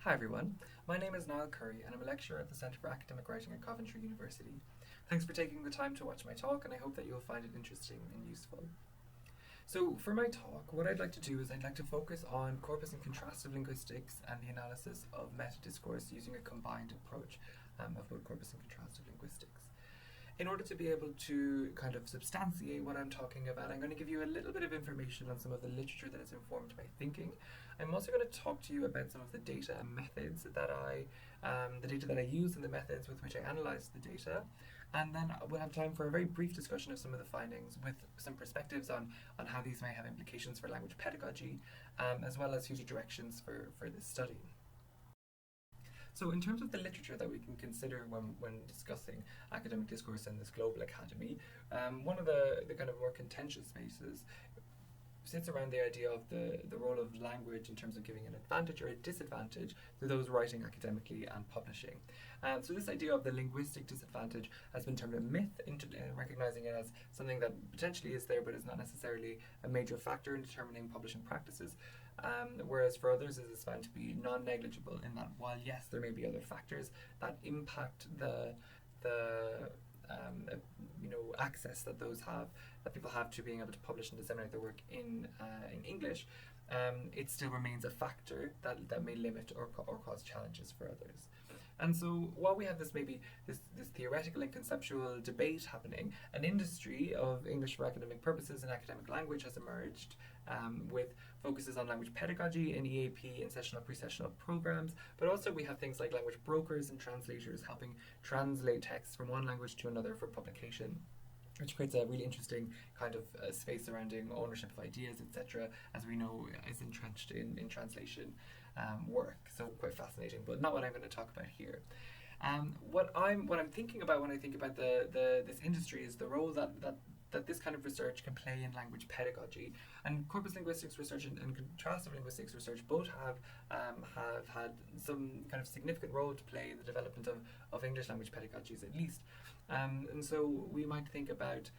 Hi everyone, my name is Niall Curry and I'm a lecturer at the Centre for Academic Writing at Coventry University. Thanks for taking the time to watch my talk and I hope that you'll find it interesting and useful. So for my talk, what I'd like to do is I'd like to focus on corpus and contrastive linguistics and the analysis of meta-discourse using a combined approach of both corpus and contrastive linguistics. In order to be able to kind of substantiate what I'm talking about, I'm going to give you a little bit of information on some of the literature that has informed my thinking. I'm also going to talk to you about some of the data and methods that I use and the methods with which I analyze the data. And then we'll have time for a very brief discussion of some of the findings with some perspectives on how these may have implications for language pedagogy, as well as future directions for this study. So in terms of the literature that we can consider when discussing academic discourse in this global academy, one of the kind of more contentious spaces sits around the idea of the role of language in terms of giving an advantage or a disadvantage to those writing academically and publishing. So this idea of the linguistic disadvantage has been termed a myth, recognizing it as something that potentially is there but is not necessarily a major factor in determining publishing practices. Whereas for others it is found to be non-negligible in that while yes there may be other factors that impact the access that people have to being able to publish and disseminate their work in English, it still remains a factor that may limit or cause challenges for others. And so while we have this theoretical and conceptual debate happening, an industry of English for academic purposes and academic language has emerged with focuses on language pedagogy and EAP and sessional pre-sessional programs, but also we have things like language brokers and translators helping translate texts from one language to another for publication, which creates a really interesting kind of space surrounding ownership of ideas, etc., as we know is entrenched in translation work. So quite fascinating, but not what I'm going to talk about here. What I'm thinking about when I think about this industry is the role that this kind of research can play in language pedagogy. And corpus linguistics research and contrastive linguistics research both have had some kind of significant role to play in the development of English language pedagogies at least. And so we might think about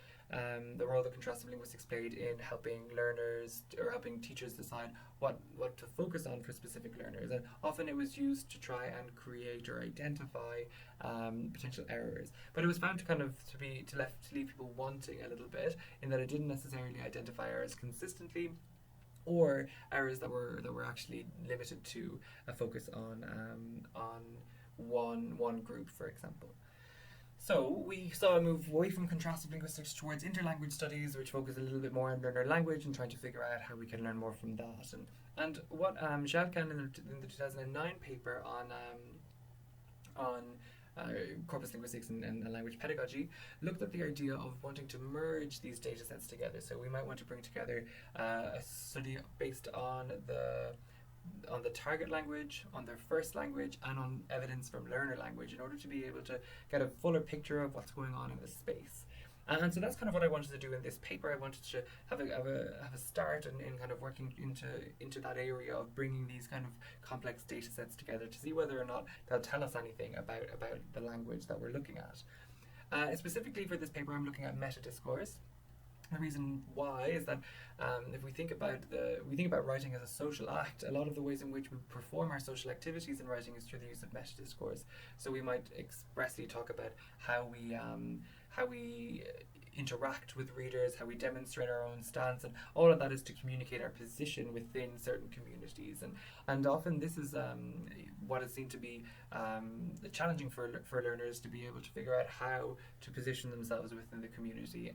the role that contrastive linguistics played in helping learners or helping teachers decide what to focus on for specific learners. And often it was used to try and create or identify potential errors. But it was found to leave people wanting a little bit in that it didn't necessarily identify errors consistently, or errors that were actually limited to a focus on one group, for example. So we saw a move away from contrastive linguistics towards interlanguage studies, which focus a little bit more on learner language and trying to figure out how we can learn more from that. And what Zhalkan in the 2009 paper on corpus linguistics and language pedagogy looked at the idea of wanting to merge these data sets together. So we might want to bring together a study based on the target language, on their first language, and on evidence from learner language in order to be able to get a fuller picture of what's going on in this space. And so that's kind of what I wanted to do in this paper. I wanted to have a start in kind of working into that area of bringing these kind of complex data sets together to see whether or not they'll tell us anything about the language that we're looking at. Specifically for this paper, I'm looking at meta-discourse. The reason why is that if we think about writing as a social act, a lot of the ways in which we perform our social activities in writing is through the use of meta-discourse. So we might expressly talk about how we interact with readers, how we demonstrate our own stance, and all of that is to communicate our position within certain communities. And often this is what is seen to be challenging for learners to be able to figure out how to position themselves within the community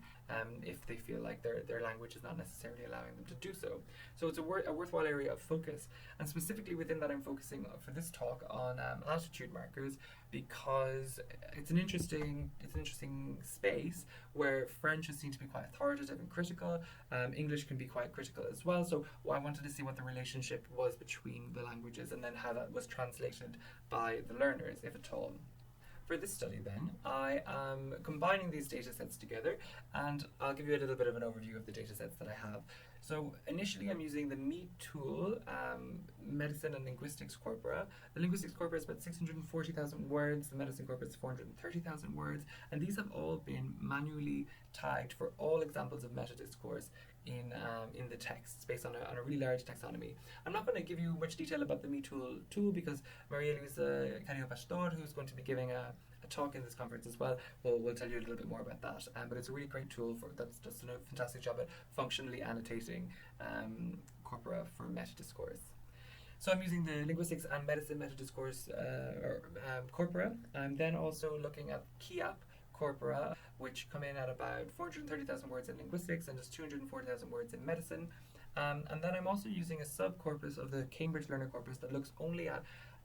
if they feel like their language is not necessarily allowing them to do so. So it's a worthwhile area of focus, and specifically within that I'm focusing for this talk on attitude markers, because it's an interesting space where French is seen to be quite authoritative and critical. English can be quite critical as well. So I wanted to see what the relationship was between the languages and then how that was translated by the learners, if at all. For this study then, I am combining these data sets together, and I'll give you a little bit of an overview of the data sets that I have. So initially I'm using the MEAT tool, Medicine and Linguistics Corpora. The Linguistics Corpora is about 640,000 words, the Medicine Corpora is 430,000 words, and these have all been manually tagged for all examples of meta-discourse in the texts based on a really large taxonomy. I'm not going to give you much detail about the tool because Maria Luisa Carrillo Pastor, who's going to be giving a talk in this conference as well, will tell you a little bit more about that. But it's a really great tool that's just a fantastic job at functionally annotating corpora for meta-discourse. So I'm using the linguistics and medicine meta-discourse corpora. I'm then also looking at KIAP corpora, which come in at about 430,000 words in linguistics and just 240,000 words in medicine. And then I'm also using a subcorpus of the Cambridge Learner Corpus that looks only at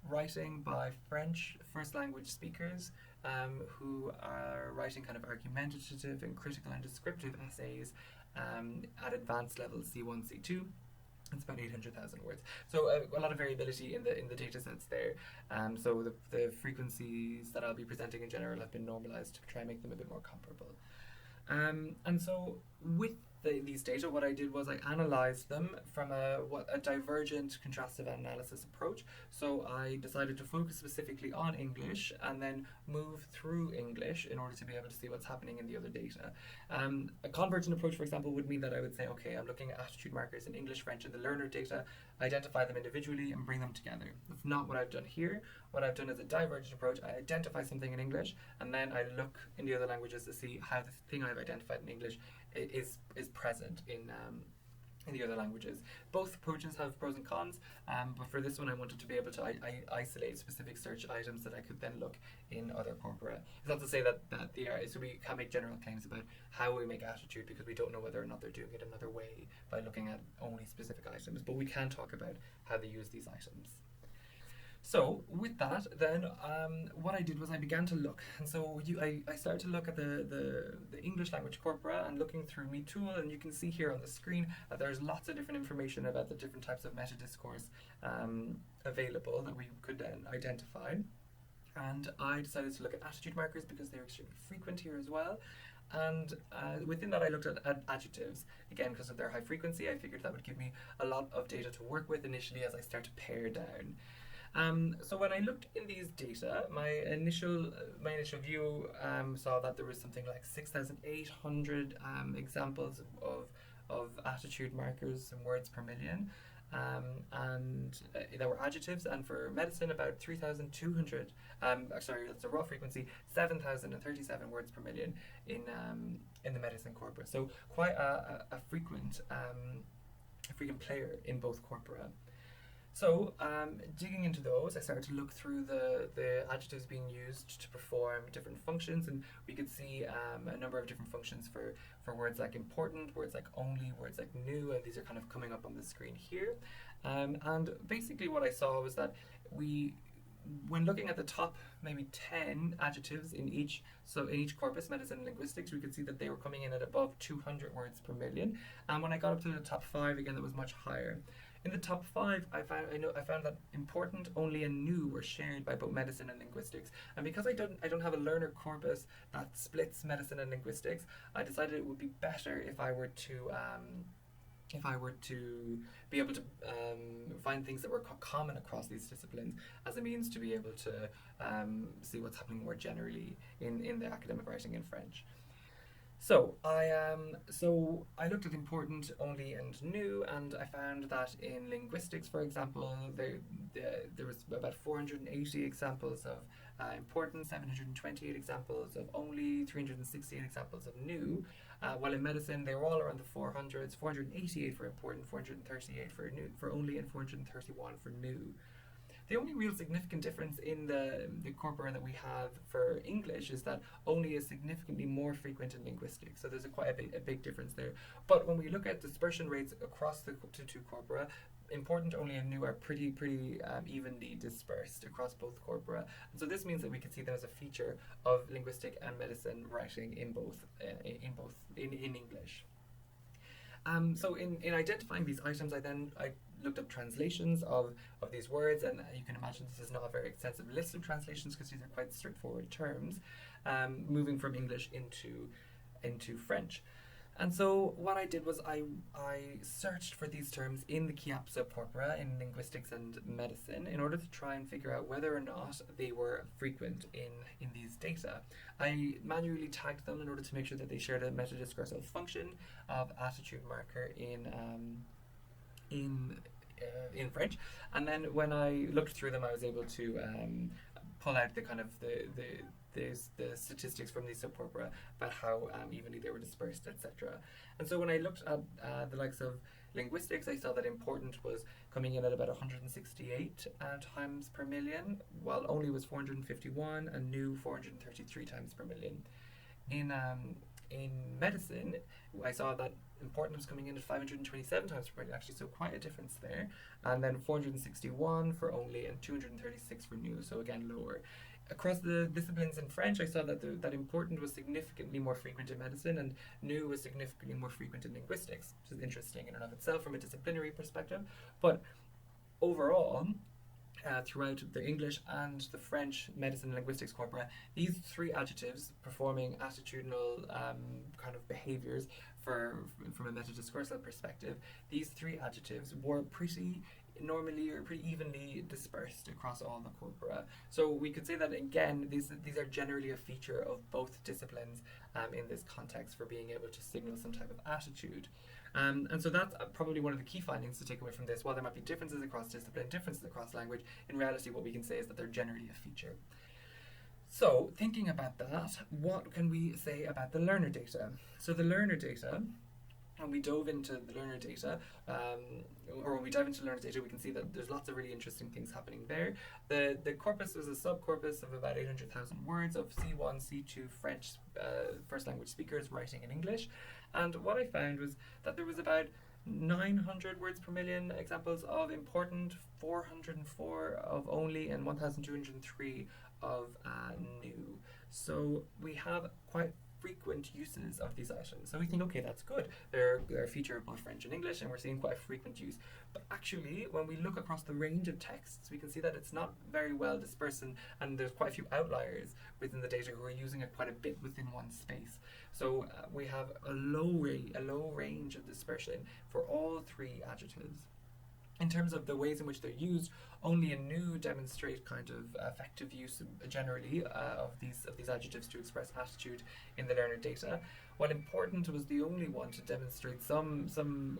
writing by French first language speakers who are writing kind of argumentative and critical and descriptive essays at advanced levels C1, C2. It's about 800,000 words. So a lot of variability in the data sets there. So the frequencies that I'll be presenting in general have been normalized to try and make them a bit more comparable. And so with these data, what I did was I analyzed them from a divergent contrastive analysis approach. So I decided to focus specifically on English and then move through English in order to be able to see what's happening in the other data. A convergent approach, for example, would mean that I would say, okay, I'm looking at attitude markers in English, French, and the learner data, identify them individually and bring them together. That's not what I've done here. What I've done is a divergent approach. I identify something in English and then I look in the other languages to see how the thing I've identified in English is present in the other languages. Both approaches have pros and cons, but for this one I wanted to be able to isolate specific search items that I could then look in other corpora. It's not to say that so we can't make general claims about how we make attitude because we don't know whether or not they're doing it another way by looking at only specific items, but we can talk about how they use these items. So with that, then what I did was I began to look, and so I started to look at the English language corpora and looking through MeTool, and you can see here on the screen that there's lots of different information about the different types of meta-discourse available that we could then identify. And I decided to look at attitude markers because they're extremely frequent here as well. And within that I looked at adjectives. Again, because of their high frequency, I figured that would give me a lot of data to work with initially as I start to pare down. So when I looked in these data, my initial view saw that there was something like 6,800 examples of attitude markers and words per million, and there were adjectives, and for medicine about 3,200. Sorry, that's a raw frequency, 7,037 words per million in the medicine corpora. So quite a frequent player in both corpora. So, digging into those, I started to look through the adjectives being used to perform different functions, and we could see a number of different functions for words like important, words like only, words like new, and these are kind of coming up on the screen here. And basically what I saw was that when looking at the top maybe 10 adjectives in each corpus, medicine and linguistics, we could see that they were coming in at above 200 words per million. And when I got up to the top 5, again, that was much higher. In the top 5, I found that important, only, and new were shared by both medicine and linguistics. And because I don't have a learner corpus that splits medicine and linguistics, I decided it would be better if I were to be able to find things that were common across these disciplines as a means to be able to see what's happening more generally in the academic writing in French. So I looked at important, only, and new, and I found that in linguistics, for example, there was about 480 examples of important, 728 examples of only, 368 examples of new, while in medicine they were all around the 400s, 488 for important, 438 for new, for only, and 431 for new. The only real significant difference in the corpora that we have for English is that only is significantly more frequent in linguistics, so there's quite a big difference there. But when we look at dispersion rates across the two corpora, important, only, and new are pretty evenly dispersed across both corpora, and so this means that we can see them as a feature of linguistic and medicine writing in English. So in identifying these items, I looked up translations of these words, and you can imagine this is not a very extensive list of translations because these are quite straightforward terms, moving from English into French. And so what I did was I searched for these terms in the Kiap subcorpora in linguistics and medicine in order to try and figure out whether or not they were frequent in these data. I manually tagged them in order to make sure that they shared a metadiscursive function of attitude marker in French, and then when I looked through them, I was able to pull out the kind of the statistics from these subcorpora about how evenly they were dispersed, etc. And so when I looked at the likes of linguistics, I saw that important was coming in at about 168 times per million, while only was 451, and new 433 times per million. In medicine, I saw that important was coming in at 527 times per million, actually, so quite a difference there. And then 461 for only, and 236 for new, so again lower. Across the disciplines in French, I saw that that important was significantly more frequent in medicine, and new was significantly more frequent in linguistics, which is interesting in and of itself from a disciplinary perspective. But overall, throughout the English and the French medicine and linguistics corpora, these three adjectives performing attitudinal kind of behaviours from a metadiscursive perspective, these three adjectives were pretty normally or pretty evenly dispersed across all the corpora. So we could say that again, these are generally a feature of both disciplines in this context for being able to signal some type of attitude. And so that's probably one of the key findings to take away from this. While there might be differences across discipline, differences across language, in reality what we can say is that they're generally a feature. So thinking about that, what can we say about the learner data? So the learner data, when we dove into the learner data, or when we dive into learner data, we can see that there's lots of really interesting things happening there. The corpus was a subcorpus of about 800,000 words of C1, C2 French first language speakers writing in English. And what I found was that there was about 900 words per million examples of important, 404 of only, and 1,203 of new. So we have quite frequent uses of these items. So we think, okay, that's good. They're a feature of both French and English, and we're seeing quite frequent use. But actually, when we look across the range of texts, we can see that it's not very well dispersed, and there's quite a few outliers within the data who are using it quite a bit within one space. So we have a low range of dispersion for all three adjectives. In terms of the ways in which they're used, only a new demonstrate kind of effective use generally of these adjectives to express attitude in the learner data, while important was the only one to demonstrate some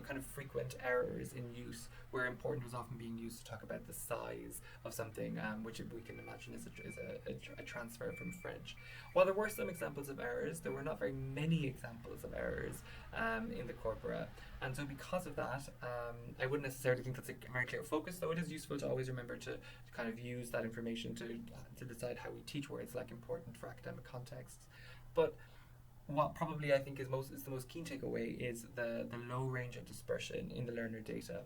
kind of frequent errors in use, where important was often being used to talk about the size of something, which we can imagine is a transfer from French. While there were some examples of errors, there were not very many examples of errors in the corpora. And so because of that, I wouldn't necessarily think that's a very clear focus, though it is useful to always remember to kind of use that information to decide how we teach words like important for academic contexts. But what probably I think is the most key takeaway is the low range of dispersion in the learner data.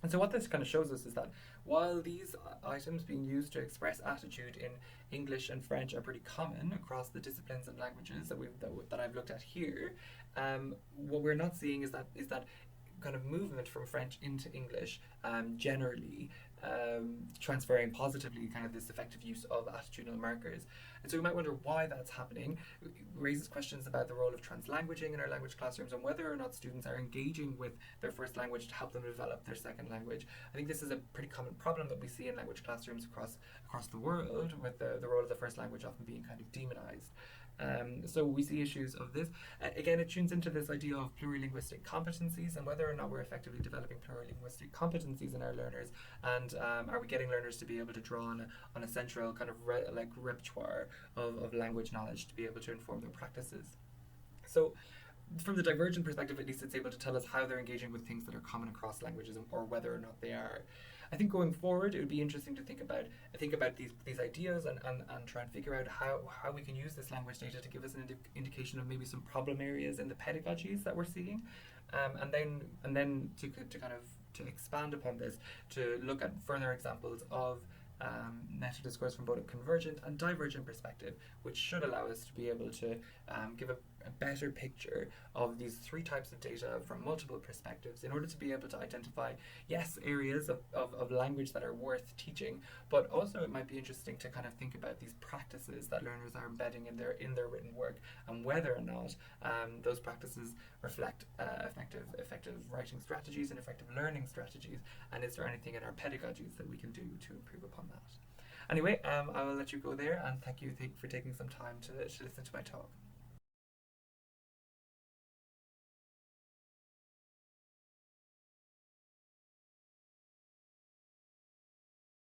And so what this kind of shows us is that while these items being used to express attitude in English and French are pretty common across the disciplines and languages that I've looked at here, what we're not seeing is that kind of movement from French into English generally transferring positively kind of this effective use of attitudinal markers. And so we might wonder why that's happening. It raises questions about the role of translanguaging in our language classrooms and whether or not students are engaging with their first language to help them develop their second language. I think this is a pretty common problem that we see in language classrooms across the world, with the role of the first language often being kind of demonized. So we see issues of this. Again, it tunes into this idea of plurilinguistic competencies and whether or not we're effectively developing plurilinguistic competencies in our learners, and are we getting learners to be able to draw on a central kind of repertoire of language knowledge to be able to inform their practices. So from the divergent perspective, at least, it's able to tell us how they're engaging with things that are common across languages, or whether or not they are. I think going forward, it would be interesting to think about these ideas and try and figure out how we can use this language data to give us an indication of maybe some problem areas in the pedagogies that we're seeing, and then to expand upon this, to look at further examples of meta-discourse from both a convergent and divergent perspective, which should allow us to be able to give a better picture of these three types of data from multiple perspectives in order to be able to identify, yes, areas of language that are worth teaching, but also it might be interesting to kind of think about these practices that learners are embedding in their written work, and whether or not those practices reflect effective writing strategies and effective learning strategies, and is there anything in our pedagogies that we can do to improve upon that. Anyway, I will let you go there, and thank you for taking some time to listen to my talk.